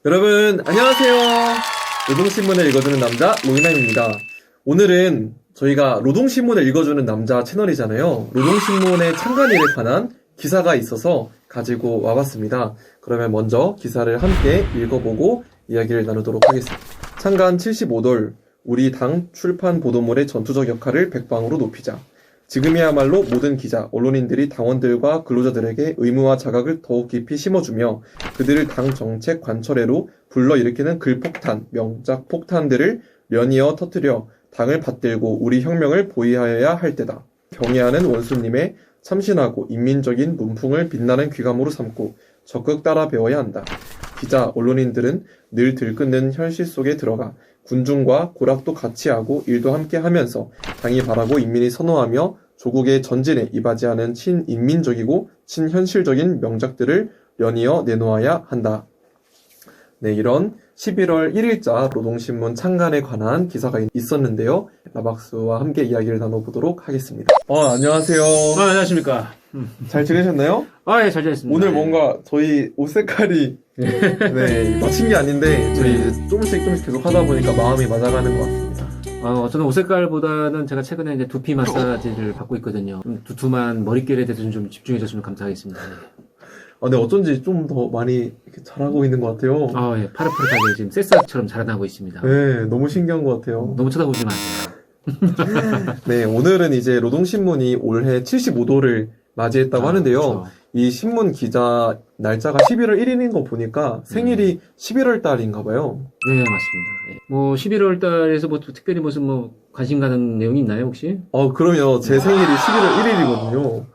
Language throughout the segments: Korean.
여러분 안녕하세요. 노동신문을 읽어주는 남자 로이남입니다. 오늘은 저희가 노동신문을 읽어주는 남자 채널이잖아요. 노동신문의 창간일에 관한 기사가 있어서 가지고 와봤습니다. 그러면 먼저 기사를 함께 읽어보고 이야기를 나누도록 하겠습니다. 창간 75돌 우리 당 출판 보도물의 전투적 역할을 백방으로 높이자. 지금이야말로 모든 기자, 언론인들이 당원들과 근로자들에게 의무와 자각을 더욱 깊이 심어주며 그들을 당 정책 관철회로 불러일으키는 글폭탄, 명작 폭탄들을 연이어 터뜨려 당을 받들고 우리 혁명을 보위하여야 할 때다. 경애하는 원수님의 참신하고 인민적인 문풍을 빛나는 귀감으로 삼고 적극 따라 배워야 한다. 기자, 언론인들은 늘 들끓는 현실 속에 들어가 군중과 고락도 같이 하고 일도 함께 하면서 당이 바라고 인민이 선호하며 조국의 전진에 이바지하는 친인민적이고 친현실적인 명작들을 연이어 내놓아야 한다. 네, 이런 11월 1일자 노동신문 창간에 관한 기사가 있었는데요. 라박수와 함께 이야기를 나눠보도록 하겠습니다. 안녕하세요. 안녕하십니까. 잘 지내셨나요? 예, 잘 지냈습니다. 오늘 뭔가 저희 옷 색깔이 네, 맞춘 게 아닌데 저희 이제 조금씩 계속 하다 보니까 마음이 맞아가는 것 같습니다. 저는 옷 색깔보다는 제가 최근에 이제 두피 마사지를 받고 있거든요. 두툼한 머릿결에 대해서 좀 집중해줬으면 감사하겠습니다. 근데 어쩐지 좀 더 많이 이렇게 잘하고 있는 것 같아요. 예, 파릇파릇하게 지금 새싹처럼 자라나고 있습니다. 네, 너무 신기한 것 같아요. 너무 쳐다보지 마세요. 네, 오늘은 이제 노동신문이 올해 75도를 맞이했다고 하는데요. 그렇죠. 이 신문 기자 날짜가 11월 1일인 거 보니까 생일이 11월 달인가 봐요. 네, 맞습니다. 11월 달에서 특별히 무슨 관심 가는 내용이 있나요, 혹시? 그럼요. 제 생일이 11월 1일이거든요.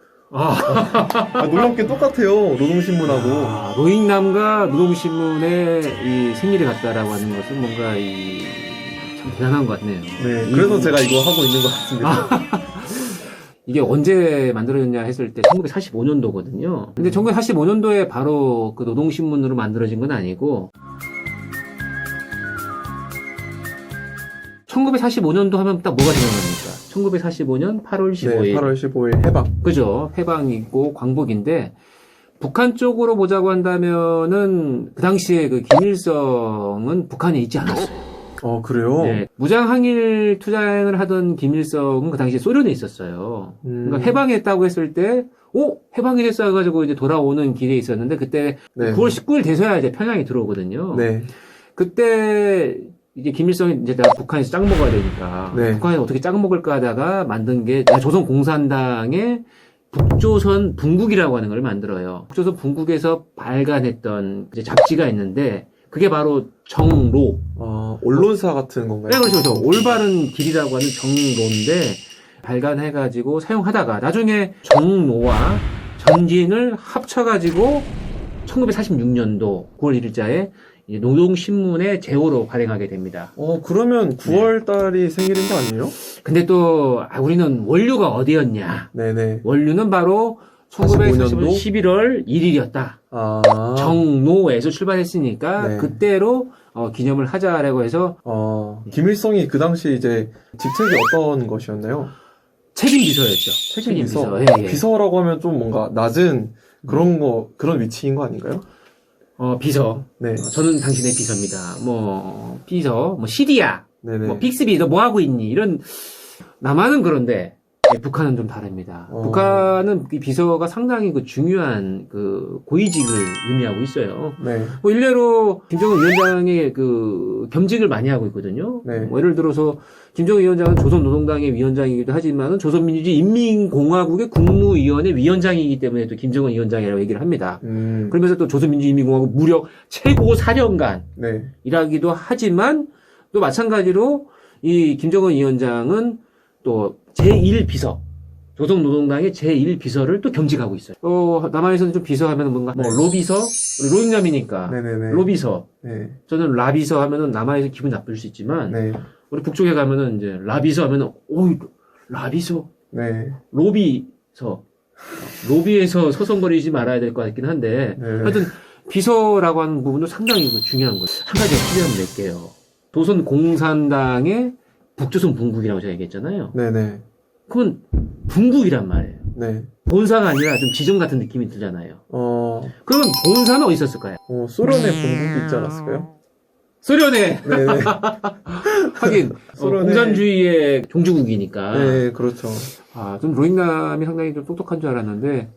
놀랍게 똑같아요. 노동신문하고. 로잉남과 노동신문의 이 생일이 같다라고 하는 것은 뭔가 참 대단한 것 같네요. 네, 그래서 제가 이거 하고 있는 것 같습니다. 이게 언제 만들어졌냐 했을 때 1945년도거든요. 근데 1945년도에 바로 그 노동신문으로 만들어진 건 아니고 1945년도 하면 딱 뭐가 생각납니까? 1945년 8월 15일. 네, 8월 15일 해방. 그죠. 해방이고 광복인데 북한 쪽으로 보자고 한다면은 그 당시에 그 김일성은 북한에 있지 않았어요. 그래요? 네. 무장항일 투쟁을 하던 김일성은 그 당시에 소련에 있었어요. 그러니까 해방했다고 했을 때, 해방이 됐어 해가지고 이제 돌아오는 길에 있었는데, 그때 네. 9월 19일 돼서야 이제 평양에 들어오거든요. 네. 그때 이제 김일성이 이제 내가 북한에서 짱 먹어야 되니까, 네. 북한에서 어떻게 짱 먹을까 하다가 만든 게 조선공산당의 북조선 분국이라고 하는 걸 만들어요. 북조선 분국에서 발간했던 이제 잡지가 있는데, 그게 바로 정로. 언론사 같은 건가요? 네, 그렇죠. 올바른 길이라고 하는 정로인데, 발간해가지고 사용하다가, 나중에 정로와 전진을 합쳐가지고, 1946년도 9월 1일자에 노동신문의 제호로 발행하게 됩니다. 그러면 9월 달이 생일인 거 아니에요? 근데 또, 우리는 원료가 어디였냐? 네네. 원료는 바로 1945년 11월 1일이었다. 정노에서 출발했으니까 네. 그때로 기념을 하자라고 해서 김일성이 그 당시 이제 직책이 어떤 것이었나요? 책임비서였죠. 책임비서. 예. 비서라고 하면 좀 뭔가 낮은 그런 위치인 거 아닌가요? 비서. 네. 저는 당신의 비서입니다. 비서, 시디야, 네네. 빅스비, 너 뭐 하고 있니? 이런 남한은 그런데. 북한은 좀 다릅니다. 북한은 이 비서가 상당히 중요한 고위직을 의미하고 있어요. 네. 일례로 김정은 위원장의 겸직을 많이 하고 있거든요. 네. 예를 들어서 김정은 위원장은 조선노동당의 위원장이기도 하지만 조선민주주의인민공화국의 국무위원회 위원장이기 때문에 또 김정은 위원장이라고 얘기를 합니다. 그러면서 또 조선민주주의인민공화국 무력 최고 사령관이라기도 하지만 또 마찬가지로 이 김정은 위원장은 또 제1비서, 조선노동당의 제1비서를 또 겸직하고 있어요. 남한에서는 좀 비서하면 뭔가, 로비서? 로잉남이니까. 네네네. 로비서. 네. 저는 라비서 하면은 남한에서 기분 나쁠 수 있지만, 네. 우리 북쪽에 가면은 이제 라비서 하면은, 라비서? 네. 로비서. 로비에서 서성거리지 말아야 될 것 같긴 한데, 네. 하여튼, 비서라고 하는 부분도 상당히 중요한 거예요. 한 가지 팁을 낼게요. 조선공산당의 북조선 분국이라고 제가 얘기했잖아요. 네네. 그건 분국이란 말이에요. 네. 본사가 아니라 좀 지점 같은 느낌이 들잖아요. 그러면 본사는 어디 있었을까요? 소련에 본국이 있지 않았을까요? 소련에 네네. 하긴 소련에- 공산주의의 종주국이니까. 네, 그렇죠. 좀 로잉남이 상당히 좀 똑똑한 줄 알았는데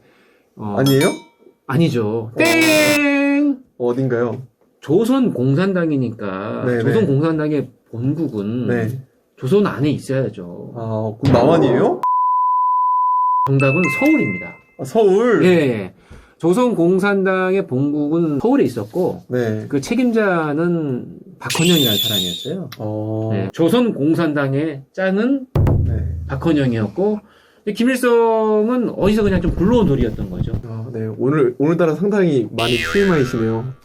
아니에요? 아니죠. 땡! 어딘가요? 조선 공산당이니까 네네. 조선 공산당의 본국은 네. 조선 안에 있어야죠. 그럼 남한이에요? 정답은 서울입니다. 서울? 예. 조선 공산당의 본국은 서울에 있었고 네. 그 책임자는 박헌영이라는 사람이었어요. 네. 조선 공산당의 짱은 네. 박헌영이었고 김일성은 어디서 그냥 좀 굴러온 돌이었던 거죠. 네. 오늘따라 상당히 많이 TMI시네요.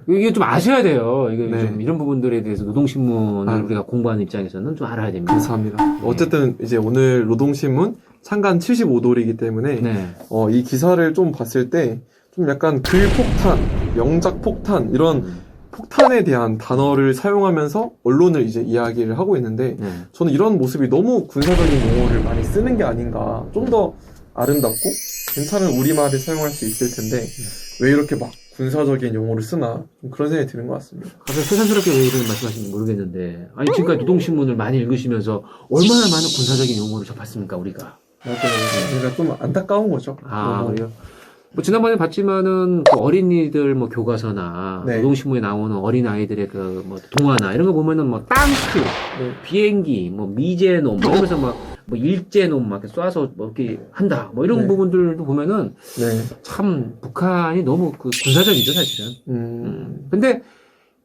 이게 좀 아셔야 돼요. 이게 네. 좀 이런 부분들에 대해서 노동신문을 우리가 공부하는 입장에서는 좀 알아야 됩니다. 감사합니다. 어쨌든 이제 오늘 노동신문 창간 75돌이기 때문에 네. 이 기사를 좀 봤을 때 좀 약간 글폭탄, 명작폭탄 이런 폭탄에 대한 단어를 사용하면서 언론을 이제 이야기를 하고 있는데 네. 저는 이런 모습이 너무 군사적인 용어를 많이 쓰는 게 아닌가. 좀 더 아름답고 괜찮은 우리말을 사용할 수 있을 텐데 왜 이렇게 막 군사적인 용어를 쓰나 그런 생각이 드는 것 같습니다. 갑자기 세상스럽게 왜 이런 말씀하시는지 모르겠는데 지금까지 노동신문을 많이 읽으시면서 얼마나 많은 군사적인 용어를 접했습니까 우리가? 맞아요. 그러니까 좀 안타까운 거죠. 그래요? 지난번에 봤지만은 그 어린이들 교과서나 네. 노동신문에 나오는 어린 아이들의 동화나 이런 거 보면은 땅크, 비행기, 미제놈 이러면서 일제놈 이렇게 쏴서 이렇게 한다 이런 네. 부분들도 보면은 네. 참 북한이 너무 군사적이죠 사실은. 근데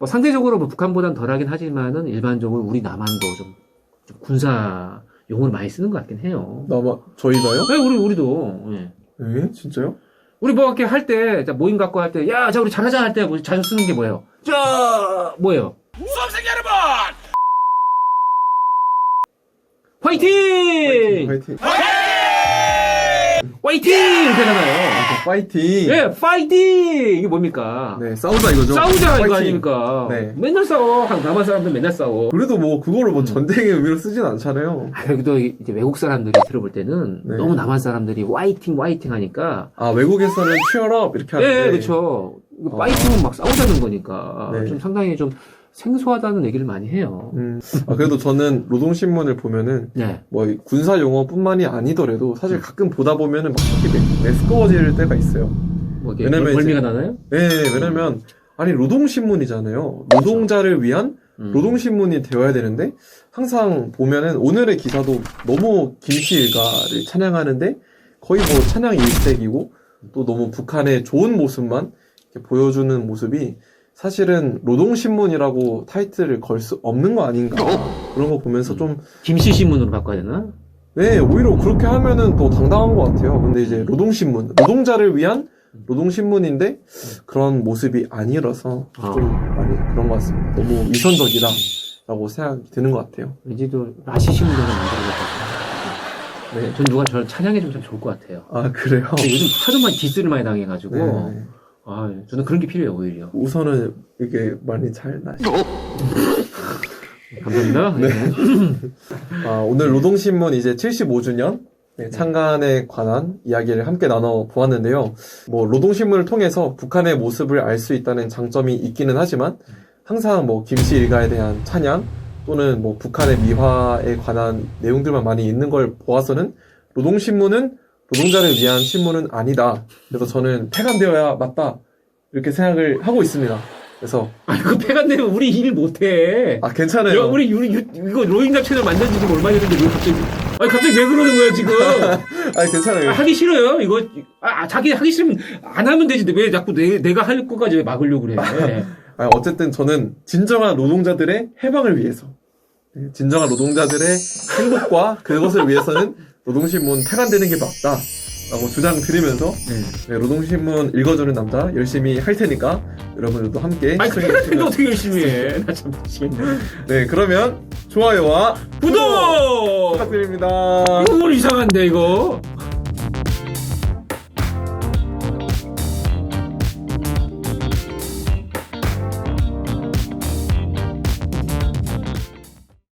상대적으로 북한보단 덜하긴 하지만은 일반적으로 우리 남한도 좀 군사 용어를 많이 쓰는 것 같긴 해요. 저희가요? 네, 우리도. 예. 네? 진짜요? 우리 이렇게 할 때, 모임 갖고 할 때, 자, 우리 잘하자 할 때 자주 쓰는 게 뭐예요? 뭐예요? 수험생 여러분! 화이팅! 파이팅! 화이팅! 이렇게 하잖아요. 파이팅! 예, 파이팅! 이게 뭡니까? 네, 싸우자 이거죠? 싸우자, 이거 파이팅! 아닙니까? 네. 맨날 싸워. 남한 사람들 맨날 싸워. 그래도 그거를 전쟁의 의미로 쓰진 않잖아요. 그래도 이제 외국 사람들이 들어볼 때는 네. 너무 남한 사람들이 화이팅 하니까. 외국에서는 cheer up 이렇게 하는데. 네, 그렇죠. 파이팅은 막 싸우자는 거니까. 네. 좀 상당히 좀 생소하다는 얘기를 많이 해요. 그래도 저는 노동신문을 보면은, 네. 군사 용어뿐만이 아니더라도 사실 가끔 보다 보면은 막 이렇게 메스꺼워질 때가 있어요. 이게 왜냐면 멀미가 이제- 나나요? 네, 왜냐면, 노동신문이잖아요. 노동자를 위한 노동신문이 되어야 되는데, 항상 보면은 오늘의 기사도 너무 김씨 일가를 찬양하는데, 거의 찬양 일색이고, 또 너무 북한의 좋은 모습만 이렇게 보여주는 모습이 사실은 노동신문이라고 타이틀을 걸 수 없는 거 아닌가. 그런 거 보면서 좀, 김씨 신문으로 바꿔야 되나? 네, 오히려 그렇게 하면은 더 당당한 것 같아요. 근데 이제 노동신문, 노동자를 위한 노동신문인데 그런 모습이 아니라서 좀 많이 그런 것 같습니다. 너무 위선적이다라고 생각이 드는 것 같아요. 왠지 또 라시 신문을 만들어야 될 것 같아요. 네, 전 누가 저를 찬양해주면 참 좋을 것 같아요. 그래요? 근데 요즘 하도 많이 디스를 많이 당해가지고 네. 저는 그런 게 필요해요 오히려. 우선은 이게 많이 잘 나시죠. 감사합니다. 네. 오늘 노동신문 이제 75주년 창간에 관한 이야기를 함께 나눠보았는데요. 노동신문을 통해서 북한의 모습을 알 수 있다는 장점이 있기는 하지만 항상 김씨 일가에 대한 찬양 또는 북한의 미화에 관한 내용들만 많이 있는 걸 보아서는 노동신문은 노동자를 위한 신문은 아니다. 그래서 저는 폐간되어야 맞다. 이렇게 생각을 하고 있습니다. 그래서 그 폐간되면 우리 일 못해. 괜찮아요. 야, 우리 이거 로잉답 채널 만든 지 얼마 됐는데 왜 갑자기 왜 그러는 거야 지금? 괜찮아요. 하기 싫어요 이거. 자기 하기 싫으면 안 하면 되지. 왜 자꾸 내가 할 거까지 왜 막으려고 그래? 어쨌든 저는 진정한 노동자들의 해방을 위해서, 진정한 노동자들의 행복과 그것을 위해서는 노동신문 폐간되는 게 맞다라고 주장드리면서 노동신문 읽어주는 남자 열심히 할 테니까 여러분들도 함께 폐간되는데 어떻게 열심히 해? 나 참 미치겠네. 네, 그러면 좋아요와 구독! 부탁드립니다. 이거 이상한데 이거.